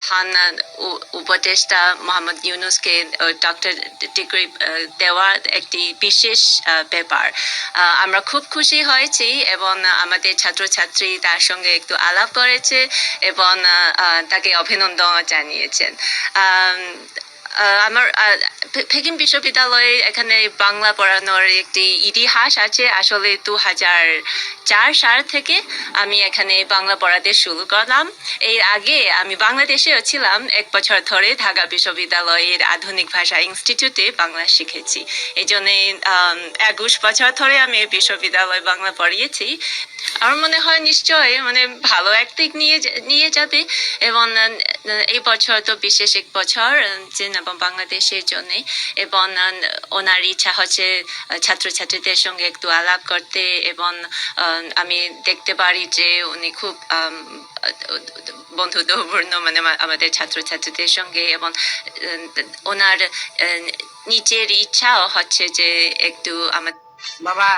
প্রধান উপদেষ্টা Mohammad ইউনূসকে doctor degree দেওয়ার একটি বিশেষ ব্যাপার। আমরা খুব খুশি হয়েছি এবং আমাদের ছাত্রছাত্রী তার সঙ্গে একটু আলাপ করেছে এবং তাকে অভিনন্দন জানিয়েছেন। আমার পেকিং বিশ্ববিদ্যালয়ে এখানে বাংলা পড়ানোর একটি ইতিহাস আছে। আসলে 2004 সাল থেকে আমি এখানে বাংলা পড়াতে শুরু করলাম। এর আগে আমি বাংলাদেশেও ছিলাম 1 বছর ধরে। ঢাকা বিশ্ববিদ্যালয়ের আধুনিক ভাষা ইনস্টিটিউটে বাংলা শিখেছি। এই জন্যে 21 বছর ধরে আমি এই বিশ্ববিদ্যালয়ে বাংলা পড়িয়েছি। আমার মনে হয় নিশ্চয়ই ভালো একদিক নিয়ে যাবে এবং এই বছর তো বিশেষ এক বছর বাংলাদেশের জন্য এবং ওনার ইচ্ছা হচ্ছে ছাত্রছাত্রীদের সঙ্গে একটু আলাপ করতে এবং আমি দেখতে পারি যে উনি খুব বন্ধুত্বপূর্ণ আমাদের ছাত্রছাত্রীদের সঙ্গে এবং ওনার নিজের ইচ্ছাও হচ্ছে যে একটু আমার বাবা